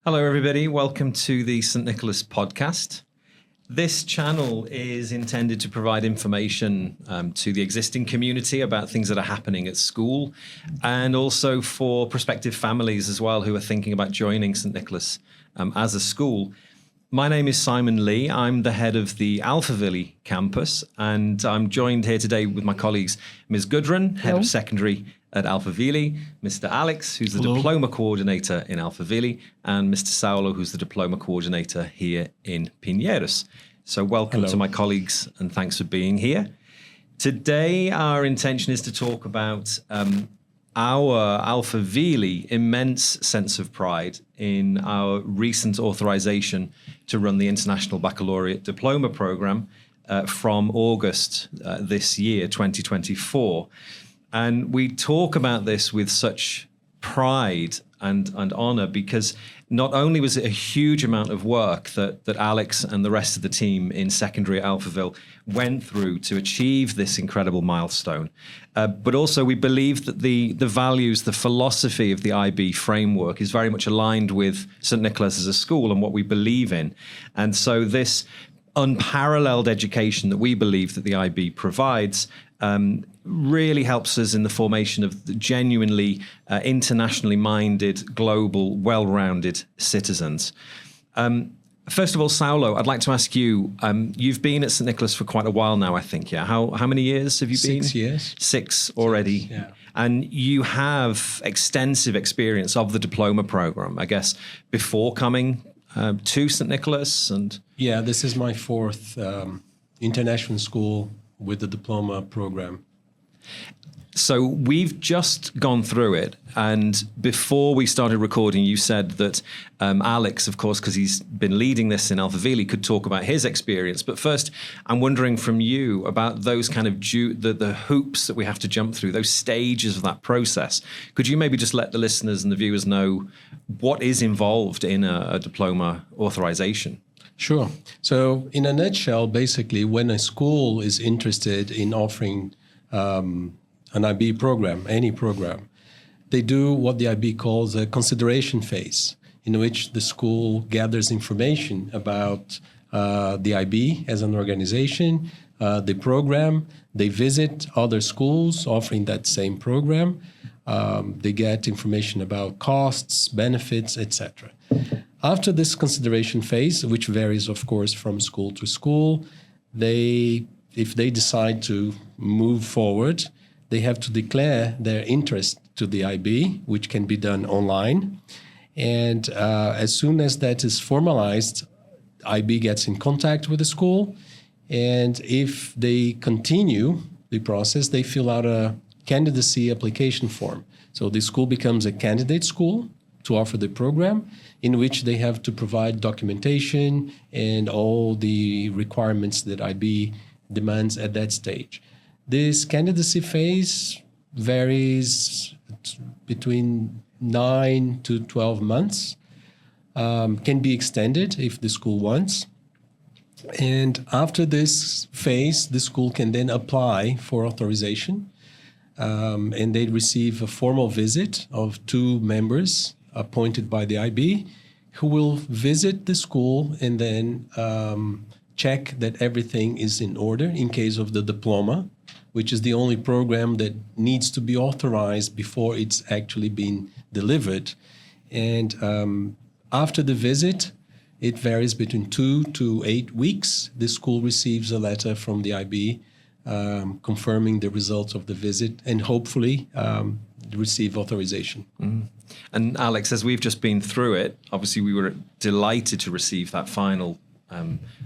Hello, everybody. Welcome to the St. Nicholas podcast. This channel is intended to provide information to the existing community about things that are happening at school, and also for prospective families as well who are thinking about joining St. Nicholas as a school. My name is Simon Lee. I'm the head of the Alphaville campus, and I'm joined here today with my colleagues, Ms. Gudrun, head of secondary at Alphaville, Mr. Alex, who's the diploma coordinator in Alphaville, and Mr. Saulo, who's the diploma coordinator here in Pinheiros. So welcome to my colleagues, and thanks for being here. Today, our intention is to talk about our Alphaville immense sense of pride in our recent authorization to run the International Baccalaureate Diploma Programme from August this year, 2024. And we talk about this with such pride and honour because not only was it a huge amount of work that Alex and the rest of the team in secondary at Alphaville went through to achieve this incredible milestone, but also we believe that the values, the philosophy of the IB framework is very much aligned with St. Nicholas as a school and what we believe in. And so this unparalleled education that we believe that the IB provides really helps us in the formation of the genuinely internationally minded, global, well-rounded citizens. First of all, Saulo, I'd like to ask you, you've been at St. Nicholas for quite a while now, I think, yeah? How many years have you been? 6 years. 6 already. 6, yeah. And you have extensive experience of the diploma program, I guess, before coming to St. Nicholas and... Yeah, this is my 4th international school with the diploma program. So we've just gone through it, and before we started recording, you said that Alex, of course, because he's been leading this in Alphaville, could talk about his experience. But first, I'm wondering from you about those kind of the hoops that we have to jump through, those stages of that process. Could you maybe just let the listeners and the viewers know what is involved in a diploma authorization? Sure. So in a nutshell, basically, when a school is interested in offering an IB program, any program, they do what the IB calls a consideration phase, in which the school gathers information about the IB as an organization, the program. They visit other schools offering that same program. They get information about costs, benefits, etc. After this consideration phase, which varies, of course, from school to school, if they decide to move forward, they have to declare their interest to the IB, which can be done online. And as soon as that is formalized, IB gets in contact with the school. And if they continue the process, they fill out a candidacy application form. So the school becomes a candidate school to offer the program, in which they have to provide documentation and all the requirements that IB demands at that stage. This candidacy phase varies between 9 to 12 months, can be extended if the school wants. And after this phase, the school can then apply for authorization, and they receive a formal visit of 2 members appointed by the IB, who will visit the school and then check that everything is in order in case of the diploma, which is the only program that needs to be authorized before it's actually been delivered. And after the visit, it varies between 2 to 8 weeks. The school receives a letter from the IB confirming the results of the visit and hopefully receive authorization. Mm. And Alex, as we've just been through it, obviously we were delighted to receive that final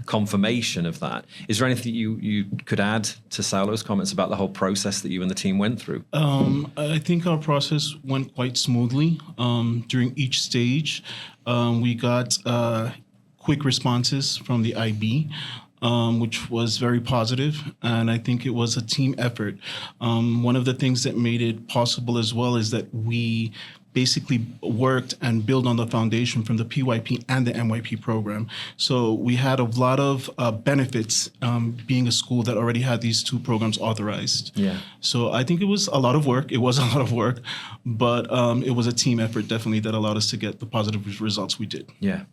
confirmation of that. Is there anything you could add to Saulo's comments about the whole process that you and the team went through? I think our process went quite smoothly. During each stage, we got quick responses from the IB, which was very positive, and I think it was a team effort. One of the things that made it possible as well is that we basically worked and built on the foundation from the PYP and the MYP program. So we had a lot of benefits being a school that already had these two programs authorized. Yeah. So I think it was a lot of work. It was a lot of work, but it was a team effort definitely that allowed us to get the positive results we did. Yeah.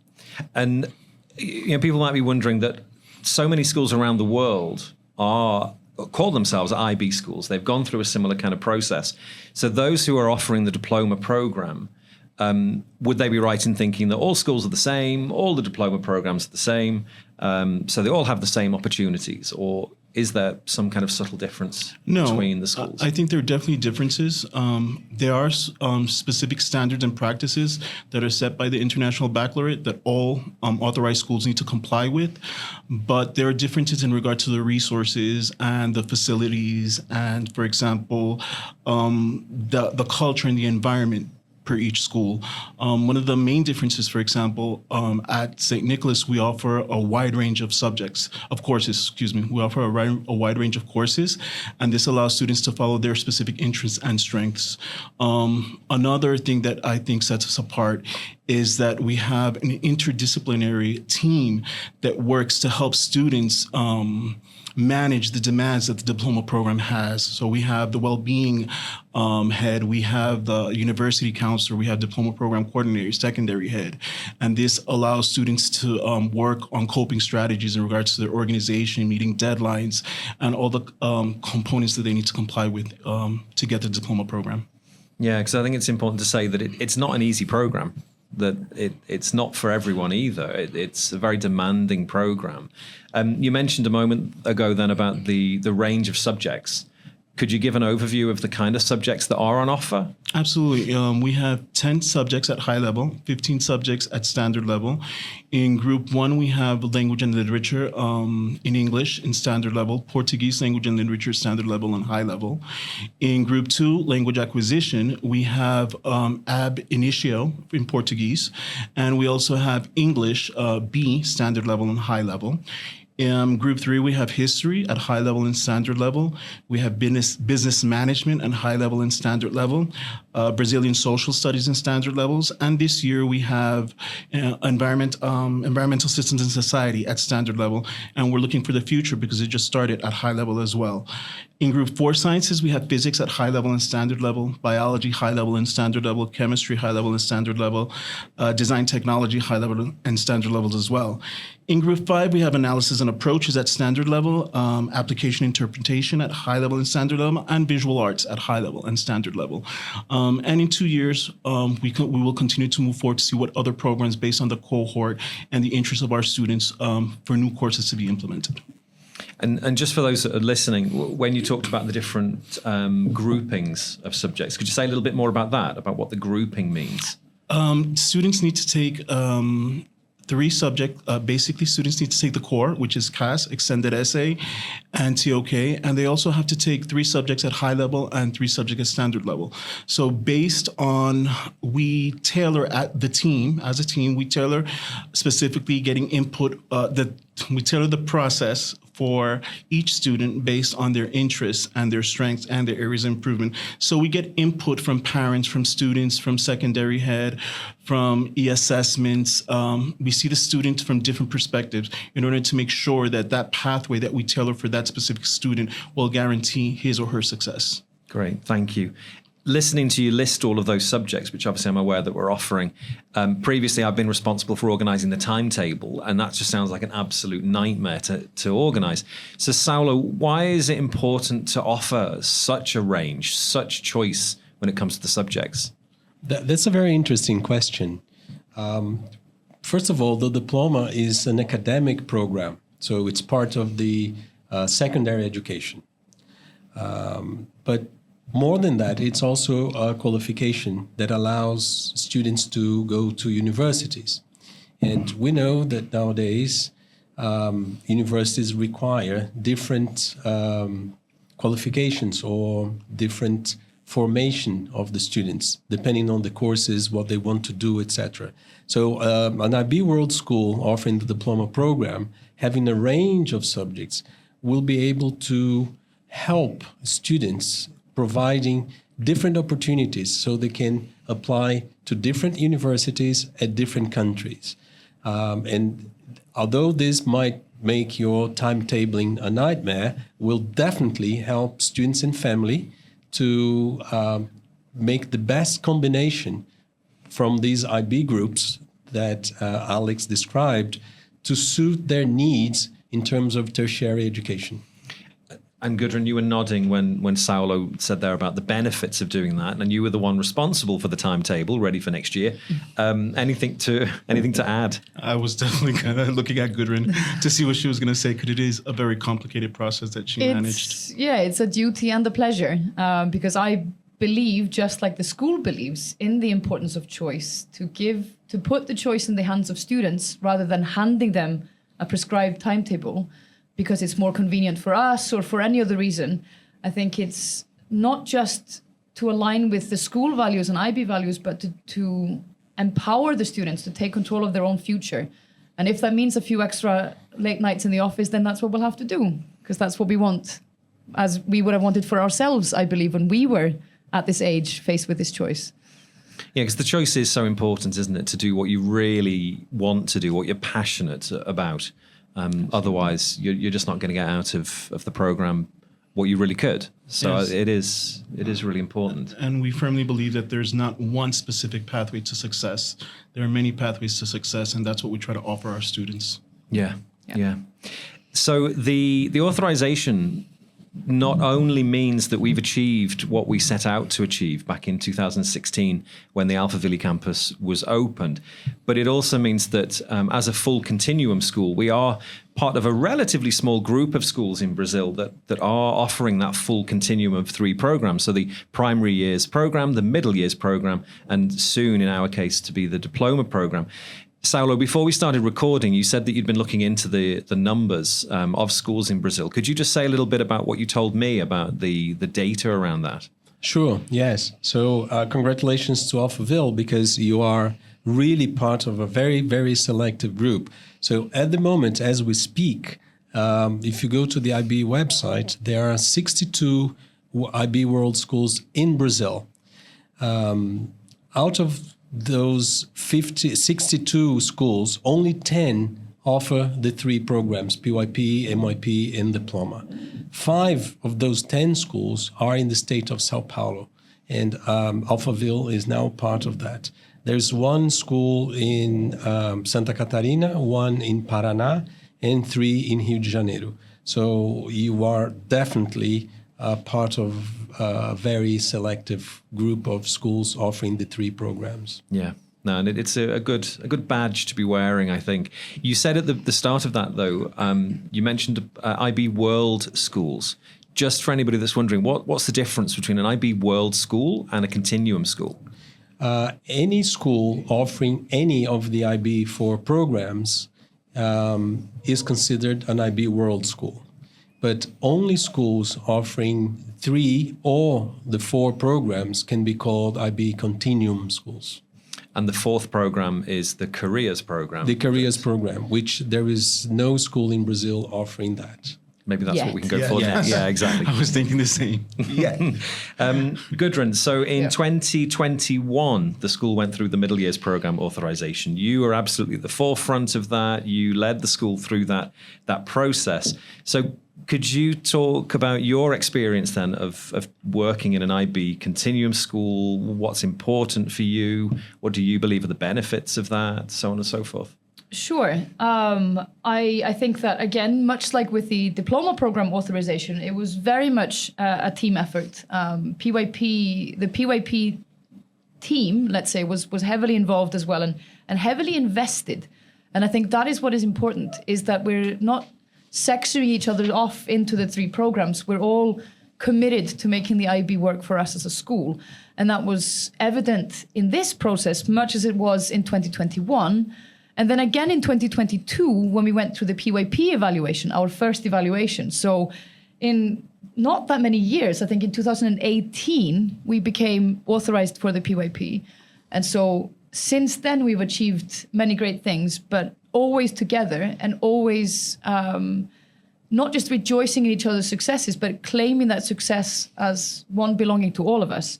And people might be wondering that so many schools around the world call themselves IB schools. They've gone through a similar kind of process. So those who are offering the diploma program, would they be right in thinking that all schools are the same, all the diploma programs are the same, so they all have the same opportunities? Or is there some kind of subtle difference between the schools? I think there are definitely differences. There are specific standards and practices that are set by the International Baccalaureate that all authorized schools need to comply with. But there are differences in regard to the resources and the facilities and, for example, the culture and the environment per each school. One of the main differences, for example, at St. Nicholas, we offer a wide range of courses. We offer a wide range of courses, and this allows students to follow their specific interests and strengths. Another thing that I think sets us apart is that we have an interdisciplinary team that works to help students manage the demands that the diploma program has. So we have the well-being head, we have the university counselor, we have diploma program coordinator, secondary head, and this allows students to work on coping strategies in regards to their organization, meeting deadlines, and all the components that they need to comply with to get the diploma program. Yeah, because I think it's important to say that it's not an easy program, that it's not for everyone either. It's a very demanding program. You mentioned a moment ago then about the range of subjects. Could you give an overview of the kind of subjects that are on offer? Absolutely. We have 10 subjects at high level, 15 subjects at standard level. In group 1, we have language and literature in English in standard level, Portuguese language and literature standard level and high level. In group 2, language acquisition, we have ab initio in Portuguese, and we also have English B standard level and high level. In group 3, we have history at high level and standard level. We have business management at high level and standard level, Brazilian social studies and standard levels. And this year we have environmental systems and society at standard level. And we're looking for the future because it just started at high level as well. In group 4 sciences, we have physics at high level and standard level, biology high level and standard level, chemistry high level and standard level, design technology high level and standard levels as well. In group 5, we have analysis and approaches at standard level, application interpretation at high level and standard level, and visual arts at high level and standard level. And in 2 years, we will continue to move forward to see what other programs based on the cohort and the interests of our students for new courses to be implemented. And just for those that are listening, when you talked about the different groupings of subjects, could you say a little bit more about that, about what the grouping means? Students need to take 3 subjects. Basically, students need to take the core, which is CAS, Extended Essay, and TOK, and they also have to take 3 subjects at high level and 3 subjects at standard level. So based on, we tailor at the team, as a team, we tailor specifically getting input, we tailor the process for each student based on their interests and their strengths and their areas of improvement. So we get input from parents, from students, from secondary head, from e-assessments. We see the student from different perspectives in order to make sure that that pathway that we tailor for that specific student will guarantee his or her success. Great, thank you. Listening to you list all of those subjects, which obviously I'm aware that we're offering. Previously, I've been responsible for organising the timetable, and that just sounds like an absolute nightmare to organise. So, Saulo, why is it important to offer such a range, such choice when it comes to the subjects? That's a very interesting question. First of all, the diploma is an academic program, so it's part of the secondary education. But more than that, it's also a qualification that allows students to go to universities. And we know that nowadays universities require different qualifications or different formation of the students, depending on the courses, what they want to do, etc. So an IB World School offering the diploma program, having a range of subjects, will be able to help students providing different opportunities so they can apply to different universities at different countries. And although this might make your timetabling a nightmare, will definitely help students and family to make the best combination from these IB groups that Alex described to suit their needs in terms of tertiary education. And Gudrun, you were nodding when Saulo said there about the benefits of doing that, and you were the one responsible for the timetable ready for next year. Anything to add? I was definitely kind of looking at Gudrun to see what she was going to say, because it is a very complicated process that she managed. Yeah, it's a duty and a pleasure, because I believe, just like the school believes, in the importance of choice, to put the choice in the hands of students rather than handing them a prescribed timetable because it's more convenient for us or for any other reason. I think it's not just to align with the school values and IB values, but to empower the students to take control of their own future. And if that means a few extra late nights in the office, then that's what we'll have to do, because that's what we want, as we would have wanted for ourselves, I believe, when we were at this age faced with this choice. Yeah, because the choice is so important, isn't it, to do what you really want to do, what you're passionate about. Otherwise, you're just not going to get out of the program what you really could. So yes. It is really important. And we firmly believe that there's not one specific pathway to success. There are many pathways to success, and that's what we try to offer our students. Yeah. So the authorization not only means that we've achieved what we set out to achieve back in 2016 when the Alphaville campus was opened, but it also means that as a full continuum school, we are part of a relatively small group of schools in Brazil that are offering that full continuum of 3 programs. So the primary years program, the middle years program, and soon, in our case, to be the diploma program. Saulo, before we started recording, you said that you'd been looking into the numbers of schools in Brazil. Could you just say a little bit about what you told me about the data around that? Sure, yes. So congratulations to Alphaville, because you are really part of a very, very selective group. So at the moment, as we speak, if you go to the IB website, there are 62 IB World Schools in Brazil. Out of those 62 schools, only 10 offer the 3 programs, PYP, MYP, and Diploma. 5 of those 10 schools are in the state of Sao Paulo, and Alphaville is now part of that. There's 1 school in Santa Catarina, 1 in Paraná, and 3 in Rio de Janeiro. So you are definitely part of a very selective group of schools offering the 3 programs. Yeah. No, and it's a good badge to be wearing, I think. You said at the start of that, though, you mentioned IB World schools. Just for anybody that's wondering, what's the difference between an IB World school and a continuum school? Any school offering any of the IB4 programs is considered an IB World school. But only schools offering 3 or the 4 programs can be called IB Continuum schools. And the 4th program is the Careers program. The Careers program, which there is no school in Brazil offering that. Maybe that's what we can go for next. Yeah, exactly. I was thinking the same. Yeah. Gudrun, so in 2021, the school went through the middle years program authorization. You were absolutely at the forefront of that. You led the school through that process. So could you talk about your experience then of working in an IB continuum school? What's important for you? What do you believe are the benefits of that? So on and so forth. Sure. I think that, again, much like with the diploma program authorization, it was very much a team effort. The PYP team, let's say, was heavily involved as well and heavily invested. And I think that is what is important, is that we're not sectioning each other off into the 3 programs. We're all committed to making the IB work for us as a school. And that was evident in this process, much as it was in 2021. And then again in 2022, when we went through the PYP evaluation, our first evaluation. So in not that many years, I think in 2018, we became authorized for the PYP. And so since then, we've achieved many great things, but always together and always not just rejoicing in each other's successes, but claiming that success as one belonging to all of us.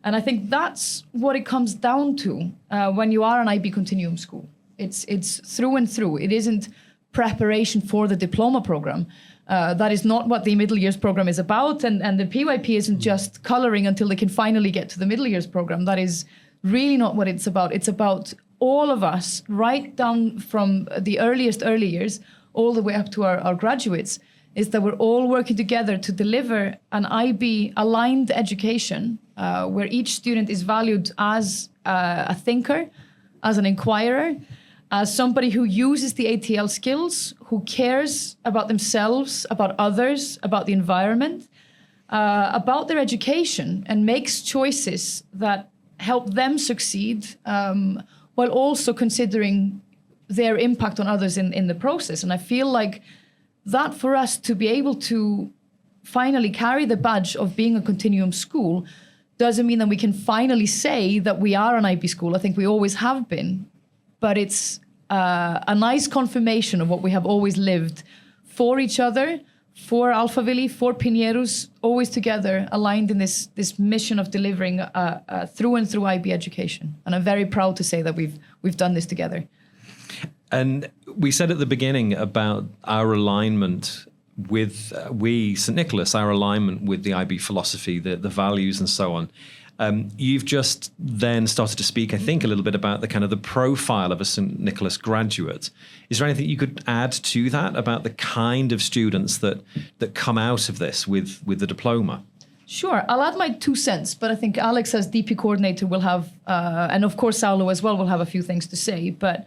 And I think that's what it comes down to when you are an IB Continuum school. It's through and through. It isn't preparation for the diploma program. That is not what the middle years program is about. And the PYP isn't just coloring until they can finally get to the middle years program. That is really not what it's about. It's about all of us, right down from the earliest early years all the way up to our graduates, is that we're all working together to deliver an IB aligned education where each student is valued as a thinker, as an inquirer, as somebody who uses the ATL skills, who cares about themselves, about others, about the environment, about their education, and makes choices that help them succeed while also considering their impact on others in the process. And I feel like that for us to be able to finally carry the badge of being a continuum school doesn't mean that we can finally say that we are an IB school. I think we always have been, but it's a nice confirmation of what we have always lived for each other, for Alphaville, for Pinheiros, always together, aligned in this mission of delivering through and through IB education. And I'm very proud to say that we've done this together. And we said at the beginning about our alignment with we, St. Nicholas, our alignment with the IB philosophy, the values and so on. You've just then started to speak, I think, a little bit about the kind of the profile of a St. Nicholas graduate. Is there anything you could add to that about the kind of students that come out of this with the diploma? Sure. I'll add my 2 cents, but I think Alex as DP coordinator will have, and of course Saulo as well will have a few things to say. But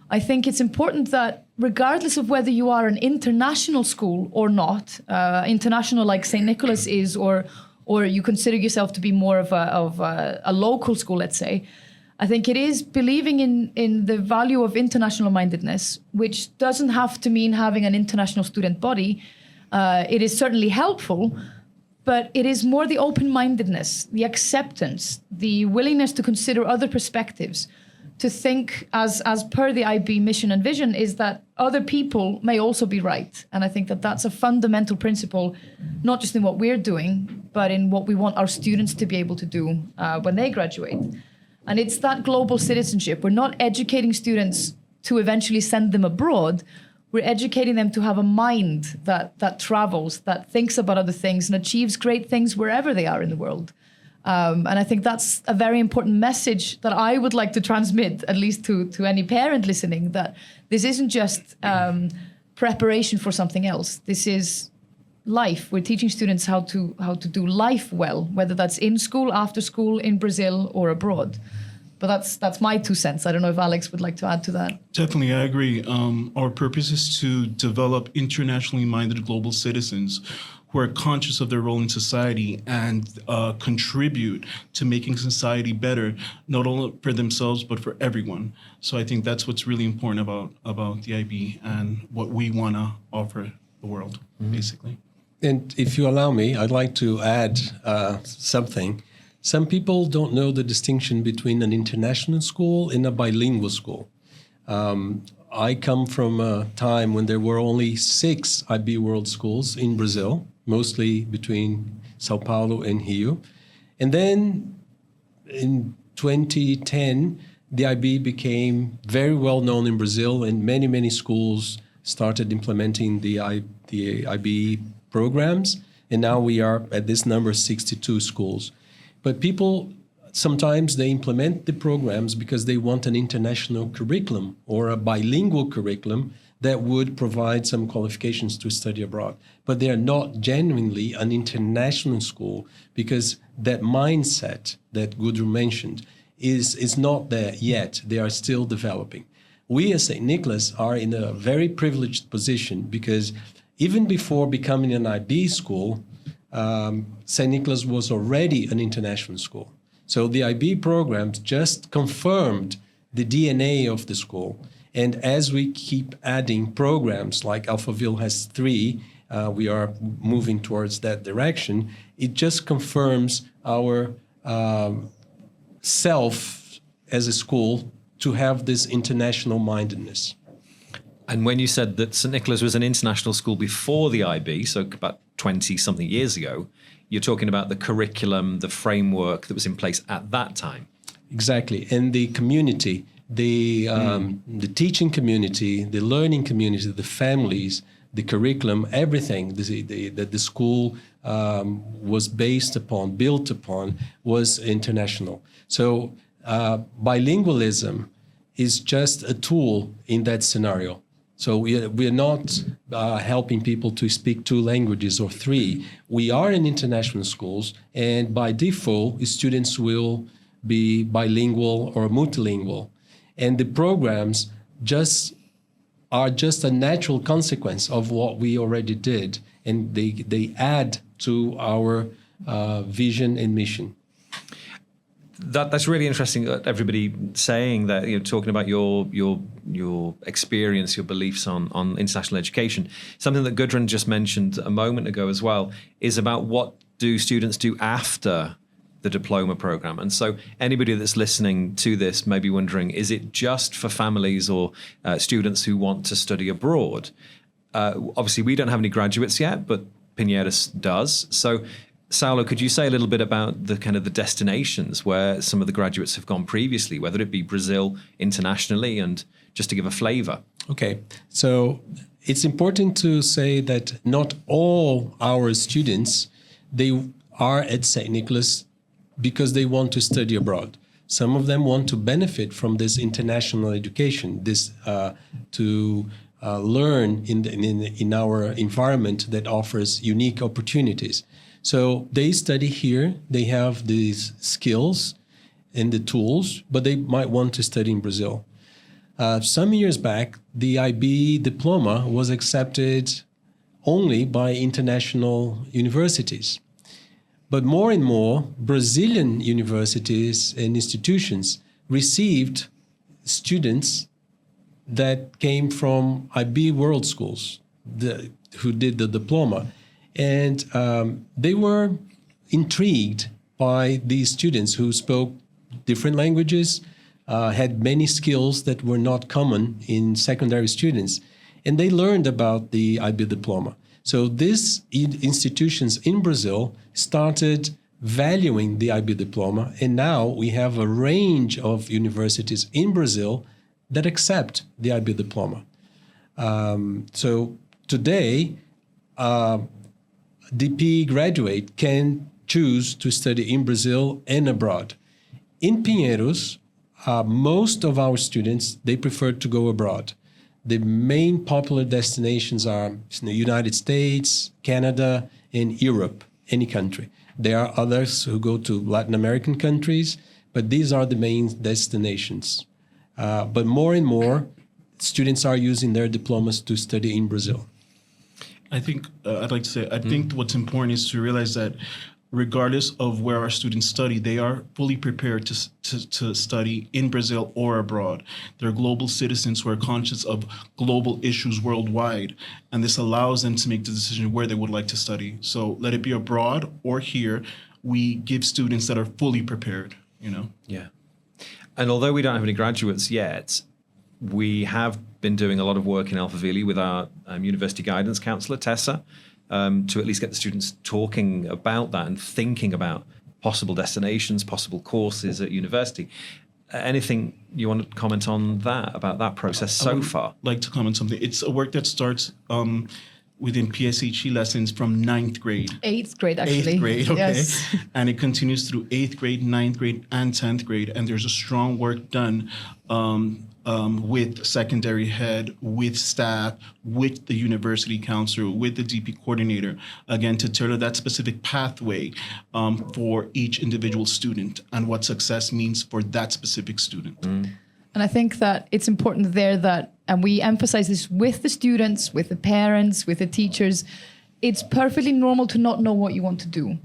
I think it's important that regardless of whether you are an international school or not, international like St. Nicholas is, or you consider yourself to be more of a local school, let's say, I think it is believing in the value of international mindedness, which doesn't have to mean having an international student body. It is certainly helpful, but it is more the open-mindedness, the acceptance, the willingness to consider other perspectives, to think as per the IB mission and vision is that other people may also be right. And I think that that's a fundamental principle, not just in what we're doing, but in what we want our students to be able to do when they graduate. And it's that global citizenship. We're not educating students to eventually send them abroad. We're educating them to have a mind that travels, that thinks about other things and achieves great things wherever they are in the world. And I think that's a very important message that I would like to transmit, at least to any parent listening, that this isn't just preparation for something else. This is life. We're teaching students how to do life well, whether that's in school, after school, in Brazil, or abroad. But that's my 2 cents. I don't know if Alex would like to add to that. Definitely, I agree. Our purpose is to develop internationally minded global citizens who are conscious of their role in society and contribute to making society better, not only for themselves, but for everyone. So I think that's what's really important about the IB and what we want to offer the world, basically. And if you allow me, I'd like to add something. Some people don't know the distinction between an international school and a bilingual school. I come from a time when there were only 6 IB World schools in Brazil, mostly between Sao Paulo and Rio. And then in 2010, the IB became very well known in Brazil, and many, many schools started implementing the IB programs. And now we are at this number, 62 schools. But people, sometimes they implement the programs because they want an international curriculum or a bilingual curriculum that would provide some qualifications to study abroad. But they are not genuinely an international school because that mindset that Gudrun mentioned is not there yet. They are still developing. We as St. Nicholas are in a very privileged position because even before becoming an IB school, St. Nicholas was already an international school. So the IB programs just confirmed the DNA of the school. And as we keep adding programs, like Alphaville has 3, we are moving towards that direction, it just confirms our self as a school to have this international mindedness. And when you said that St. Nicholas was an international school before the IB, so about 20-something years ago, you're talking about the curriculum, the framework that was in place at that time. Exactly. And the community, the teaching community, the learning community, the families, the curriculum, everything that the school was based upon, built upon, was international. So bilingualism is just a tool in that scenario. So we are not helping people to speak 2 languages or 3. We are in international schools, and by default, students will be bilingual or multilingual. And the programs are just a natural consequence of what we already did, and they add to our vision and mission. That's really interesting. Everybody saying that, talking about your experience, your beliefs on international education. Something that Gudrun just mentioned a moment ago as well is about what do students do after the diploma program. And so anybody that's listening to this may be wondering, is it just for families or students who want to study abroad? Obviously, we don't have any graduates yet, but Pinheiros does. So Saulo, could you say a little bit about the kind of the destinations where some of the graduates have gone previously, whether it be Brazil, internationally, and just to give a flavor? Okay, so it's important to say that not all our students, they are at St. Nicholas because they want to study abroad. Some of them want to benefit from this international education, this to learn in our environment that offers unique opportunities. So they study here, they have these skills and the tools, but they might want to study in Brazil. Some years back, the IB Diploma was accepted only by international universities. But more and more, Brazilian universities and institutions received students that came from IB World Schools who did the diploma. And they were intrigued by these students who spoke different languages, had many skills that were not common in secondary students. And they learned about the IB Diploma. So these institutions in Brazil started valuing the IB Diploma. And now we have a range of universities in Brazil that accept the IB Diploma. So today, DP graduate can choose to study in Brazil and abroad. In Pinheiros, most of our students, they prefer to go abroad. The main popular destinations are the United States, Canada, and Europe, any country. There are others who go to Latin American countries, but these are the main destinations. But more and more, students are using their diplomas to study in Brazil. I think I'd like to say, I think what's important is to realize that regardless of where our students study, they are fully prepared to study in Brazil or abroad. They're global citizens who are conscious of global issues worldwide, and this allows them to make the decision where they would like to study. So let it be abroad or here, we give students that are fully prepared, Yeah. And although we don't have any graduates yet, we have been doing a lot of work in Alphaville with our university guidance counsellor, Tessa, to at least get the students talking about that and thinking about possible destinations, possible courses at university. Anything you want to comment on that, about that process so far? I'd like to comment something. It's a work that starts within PSHE lessons from 9th grade. 8th grade, actually. 8th grade, okay. Yes. And it continues through 8th grade, 9th grade, and 10th grade. And there's a strong work done with secondary head, with staff, with the university counselor, with the DP coordinator, again, to tailor that specific pathway for each individual student and what success means for that specific student. And I think that it's important there that, and we emphasize this with the students, with the parents, with the teachers, it's perfectly normal to not know what you want to do.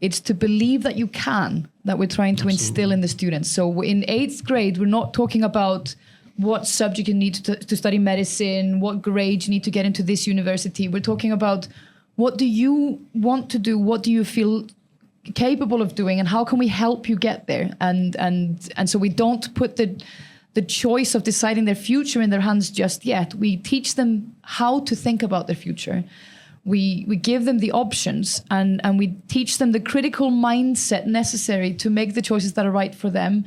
It's to believe that you can, that we're trying to instill in the students. So in 8th grade, we're not talking about what subject you need to study medicine, what grade you need to get into this university. We're talking about what do you want to do, what do you feel capable of doing, and how can we help you get there? And so we don't put the choice of deciding their future in their hands just yet. We teach them how to think about their future. We give them the options, and we teach them the critical mindset necessary to make the choices that are right for them,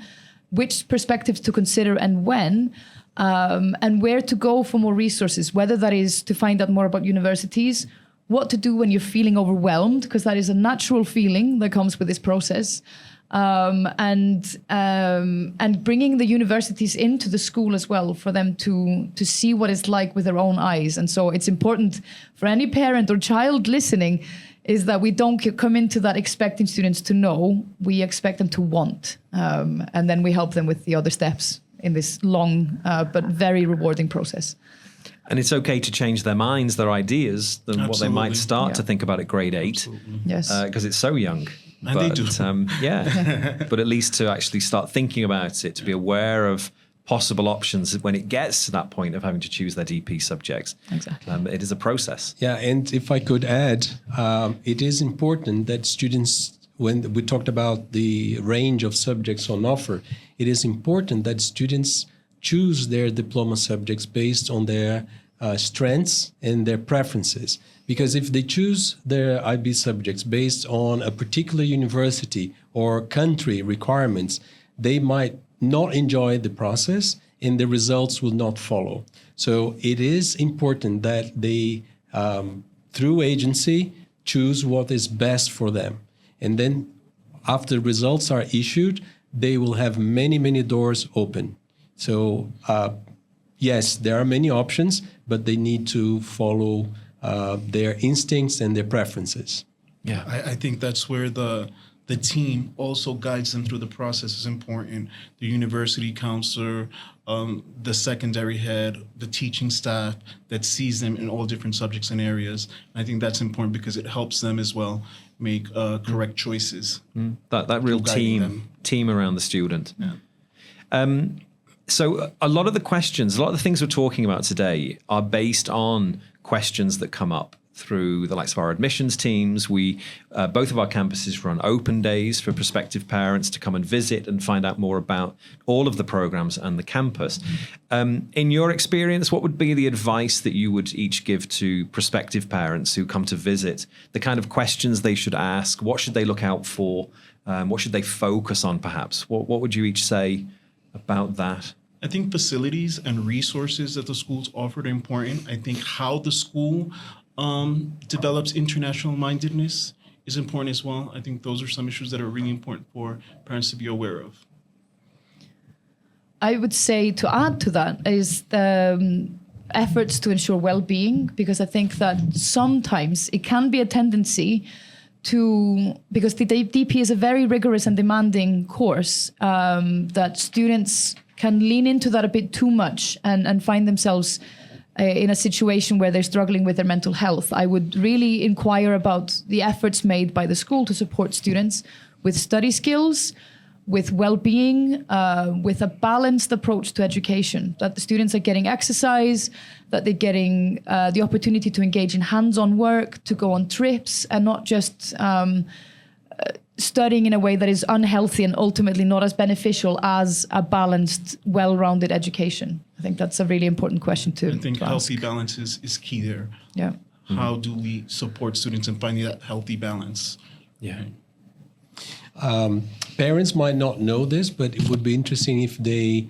which perspectives to consider and when, and where to go for more resources, whether that is to find out more about universities, what to do when you're feeling overwhelmed, because that is a natural feeling that comes with this process, and bringing the universities into the school as well for them to see what it's like with their own eyes. And so it's important for any parent or child listening is that we don't come into that expecting students to know. We expect them to want, and then we help them with the other steps in this long but very rewarding process. And it's okay to change their minds, their ideas, than what they might start Yeah. to think about at grade 8. Absolutely. Yes. Because it's so young. And they do. Yeah. But at least to actually start thinking about it, to be aware of possible options when it gets to that point of having to choose their DP subjects. Exactly. It is a process. Yeah, and if I could add, it is important that students, when we talked about the range of subjects on offer, it is important that students choose their diploma subjects based on their strengths and their preferences. Because if they choose their IB subjects based on a particular university or country requirements, they might not enjoy the process and the results will not follow. So it is important that they, through agency, choose what is best for them. And then after results are issued, they will have many, many doors open. So yes, there are many options, but they need to follow their instincts and their preferences. Yeah. I think that's where the team also guides them through the process is important. The university counselor, the secondary head, the teaching staff that sees them in all different subjects and areas. And I think that's important because it helps them as well make correct choices. That real guiding team around the student. Yeah. So a lot of the questions, a lot of the things we're talking about today are based on questions that come up through the likes of our admissions teams. We, both of our campuses run open days for prospective parents to come and visit and find out more about all of the programs and the campus. In your experience, what would be the advice that you would each give to prospective parents who come to visit? The kind of questions they should ask, what should they look out for? What should they focus on perhaps? What would you each say about that? I think facilities and resources that the schools offer are important. I think how the school develops international mindedness is important as well. I think those are some issues that are really important for parents to be aware of. I would say to add to that is the efforts to ensure well-being, because I think that sometimes it can be a tendency because the DP is a very rigorous and demanding course, that students can lean into that a bit too much and find themselves in a situation where they're struggling with their mental health. I would really inquire about the efforts made by the school to support students with study skills, with well-being, with a balanced approach to education, that the students are getting exercise, that they're getting the opportunity to engage in hands-on work, to go on trips, and not just studying in a way that is unhealthy and ultimately not as beneficial as a balanced, well-rounded education. I think that's a really important question to I think to healthy ask. balance is key there. Yeah. How do we support students in finding that healthy balance? Yeah. Parents might not know this, but it would be interesting if they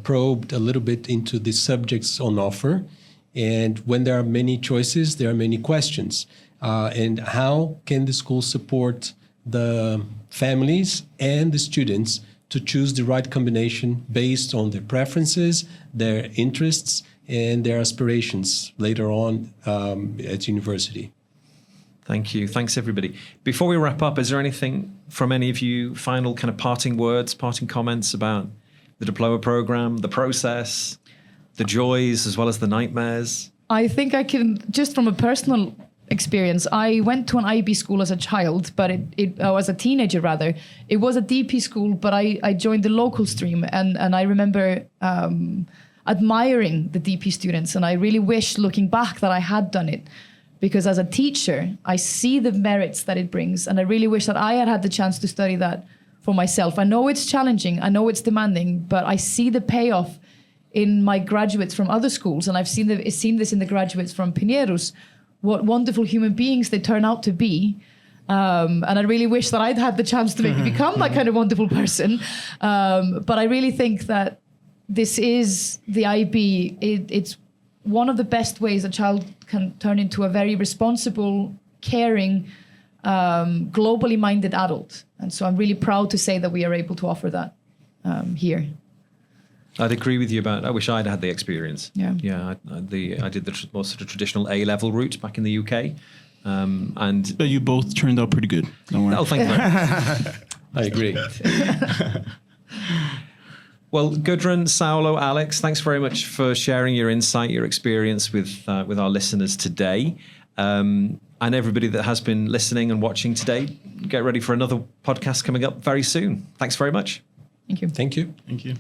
probed a little bit into the subjects on offer. And when there are many choices, there are many questions. And how can the school support the families and the students to choose the right combination based on their preferences, their interests, and their aspirations later on at university? Thank you. Thanks, everybody. Before we wrap up, is there anything from any of you, final kind of parting words, parting comments about the diploma program, the process, the joys as well as the nightmares? I think I can, just from a personal experience, I went to an IB school as a child, but as a teenager rather. It was a DP school, but I joined the local stream, and I remember admiring the DP students, and I really wish, looking back, that I had done it. Because as a teacher, I see the merits that it brings, and I really wish that I had had the chance to study that for myself. I know it's challenging, I know it's demanding, but I see the payoff in my graduates from other schools, and I've seen this in the graduates from Pinheiros, what wonderful human beings they turn out to be. And I really wish that I'd had the chance to maybe become that kind of wonderful person. But I really think that this is the IB. It's one of the best ways a child can turn into a very responsible, caring, globally minded adult. And so I'm really proud to say that we are able to offer that here. I'd agree with you I wish I'd had the experience. Yeah. I did the more sort of traditional A-level route back in the UK. And But you both turned out pretty good. Don't worry. oh, thank you very much. I agree. Well, Gudrun, Saulo, Alex, thanks very much for sharing your insight, your experience with our listeners today. And everybody that has been listening and watching today, get ready for another podcast coming up very soon. Thanks very much. Thank you. Thank you. Thank you.